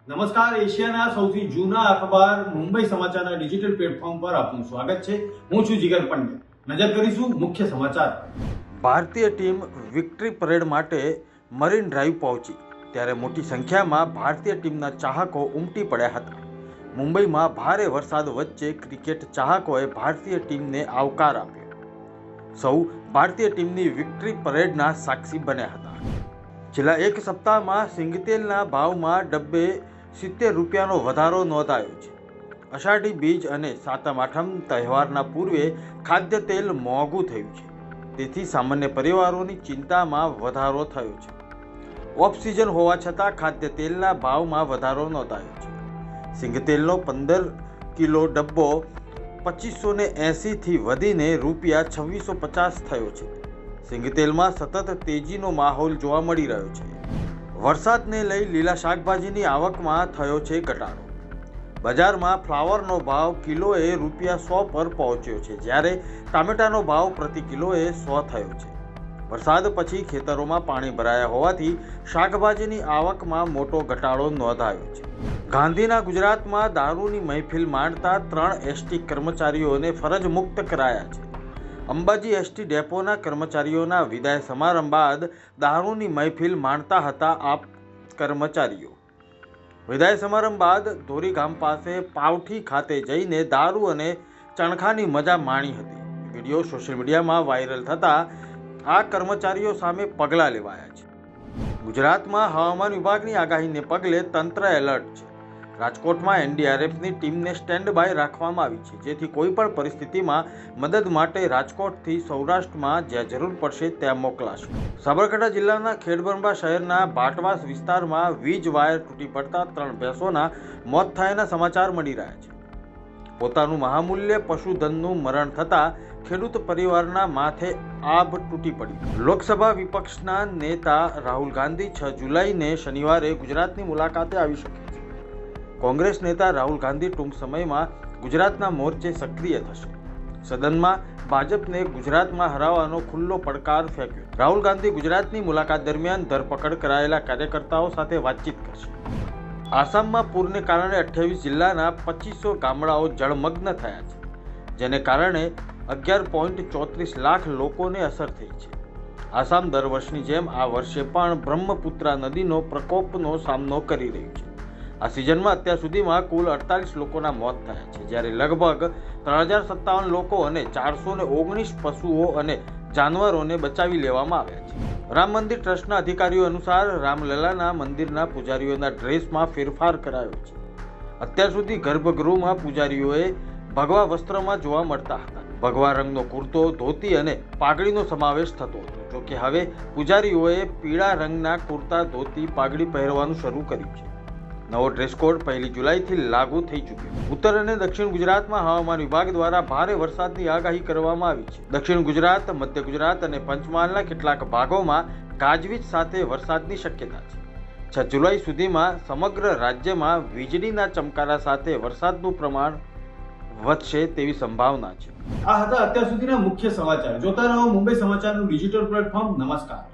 નમસ્કાર, એશિયાના સૌથી જૂના અખબાર મુંબઈ સમાચારના ડિજિટલ પ્લેટફોર્મ પર આપનું સ્વાગત છે. હું છું જીગર પંડ્યા. નજર કરીશું મુખ્ય સમાચાર. ભારતીય ટીમ વિક્ટરી પરેડ માટે મરીન ડ્રાઈવ પહોંચી ત્યારે મોટી સંખ્યામાં ભારતીય ટીમના ચાહકો ઉમટી પડ્યા હતા. મુંબઈમાં ભારે વરસાદ વચ્ચે ક્રિકેટ ચાહકોએ ભારતીય ટીમને આવકાર આપ્યો. સૌ ભારતીય ટીમની વિક્ટરી પરેડના સાક્ષી બન્યા હતા. છેલ્લા એક સપ્તાહમાં સિંગતેલના ભાવમાં ડબ્બે 70 રૂપિયાનો વધારો નોંધાયો છે. અષાઢી બીજ અને સાતમ આઠમ તહેવારના પૂર્વે ખાદ્ય તેલ મોંઘું થયું છે. તેથી સામાન્ય પરિવારોની ચિંતામાં વધારો થયો છે. ઓફ સિઝન હોવા છતાં ખાદ્ય તેલના ભાવમાં વધારો નોંધાયો છે. સિંગતેલનો 15 કિલો ડબ્બો 2580 થી વધીને રૂપિયા 2650 થયો છે. સિંગતેલમાં સતત તેજીનો માહોલ જોવા મળી રહ્યો છે. વરસાદને લઈ લીલા શાકભાજીની આવકમાં થયો છે ઘટાડો. બજારમાં ફ્લાવરનો ભાવ કિલોએ રૂપિયા 100 પર પહોંચ્યો છે, જ્યારે ટામેટાનો ભાવ પ્રતિ કિલોએ 100 થયો છે. વરસાદ પછી ખેતરોમાં પાણી ભરાયા હોવાથી શાકભાજીની આવકમાં મોટો ઘટાડો નોંધાયો છે. ગાંધીના ગુજરાતમાં દારૂની મહેફિલ માણતા 3 એસટી કર્મચારીઓને ફરજ મુક્ત કરાયા છે. અંબાજી એસટી ડેપોના કર્મચારીઓના વિદાય સમારંભ બાદ દારૂની મહેફિલ માણતા હતા આ કર્મચારીઓ. વિદાય સમારંભ બાદ ધોરી ગામ પાસે પાવઠી ખાતે જઈને દારૂ અને ચણખાની મજા માણી હતી. વિડીયો સોશિયલ મીડિયામાં વાયરલ થતાં આ કર્મચારીઓ સામે પગલાં લેવાયા છે. ગુજરાતમાં હવામાન વિભાગની આગાહીને પગલે તંત્ર એલર્ટ છે. રાજકોટમાં એનડીઆરએફની ટીમને સ્ટેન્ડ બાય રાખવામાં આવી છે, જેથી કોઈ પણ પરિસ્થિતિમાં મદદ માટે રાજકોટથી સૌરાષ્ટ્રમાં જ્યાં જરૂર પડશે ત્યાં મોકલાશે. સાબરકાંઠા જિલ્લાના ખેડબ્રહ્મા શહેરના ભાટવાસ વિસ્તારમાં વીજ વાયર તૂટી પડતા 3 ભેંસોના મોત થયાના સમાચાર મળી રહ્યા છે. પોતાનું મહામૂલ્ય પશુધનનું મરણ થતાં ખેડૂત પરિવારના માથે આભ તૂટી પડી. લોકસભા વિપક્ષના નેતા રાહુલ ગાંધી 6 જુલાઈને શનિવારે ગુજરાતની મુલાકાતે આવી શકે છે. કોંગ્રેસ નેતા રાહુલ ગાંધી ટૂંક સમયમાં ગુજરાતના મોરચે સક્રિય થશે. સદનમાં ભાજપને ગુજરાતમાં હરાવવાનો ખુલ્લો પડકાર ફેંક્યો. રાહુલ ગાંધી ગુજરાતની મુલાકાત દરમિયાન ધરપકડ કરાયેલા કાર્યકર્તાઓ સાથે વાતચીત કરશે. આસામમાં પૂરને કારણે 28 જિલ્લાના 2500 ગામડાઓ જળમગ્ન થયા છે, જેને કારણે 11.34 લાખ લોકોને અસર થઈ છે. આસામ દર વર્ષની જેમ આ વર્ષે પણ બ્રહ્મપુત્રા નદીનો પ્રકોપનો સામનો કરી રહ્યું છે. આ સિઝનમાં અત્યાર સુધીમાં કુલ 48 લોકોના મોત થયા છે, જ્યારે લગભગ 3057 લોકો અને 419 પશુઓ અને જાનવરોને બચાવી લેવામાં આવ્યા છે. રામ મંદિર ટ્રસ્ટના અધિકારીઓ અનુસાર રામલલાના મંદિરના પૂજારીઓના ડ્રેસમાં ફેરફાર કરાયો છે. અત્યાર સુધી ગર્ભગૃહમાં પૂજારીઓએ ભગવા વસ્ત્રમાં જોવા મળતા હતા. ભગવા રંગનો કુર્તો, ધોતી અને પાઘડીનો સમાવેશ થતો હતો. જોકે હવે પૂજારીઓએ પીળા રંગના કુર્તા, ધોતી, પાઘડી પહેરવાનું શરૂ કર્યું છે. નવો ડ્રેસ કોડ 1 જુલાઈથી લાગુ થઈ ચૂક્યો. ઉત્તર અને દક્ષિણ ગુજરાતમાં હવામાન વિભાગ દ્વારા ભારે વરસાદની આગાહી કરવામાં આવી છે. દક્ષિણ ગુજરાત, મધ્ય ગુજરાત અને પંચમહાલના કેટલાક ભાગોમાં ગાજવીજ સાથે વરસાદની શક્યતા છે. 6 જુલાઈ સુધીમાં સમગ્ર રાજ્યમાં વીજળીના ચમકારા સાથે વરસાદનું પ્રમાણ વધશે તેવી સંભાવના છે. આ હતા અત્યાર સુધીના મુખ્ય સમાચાર. જોતા રહો મુંબઈ સમાચારનું ડિજિટલ પ્લેટફોર્મ. નમસ્કાર.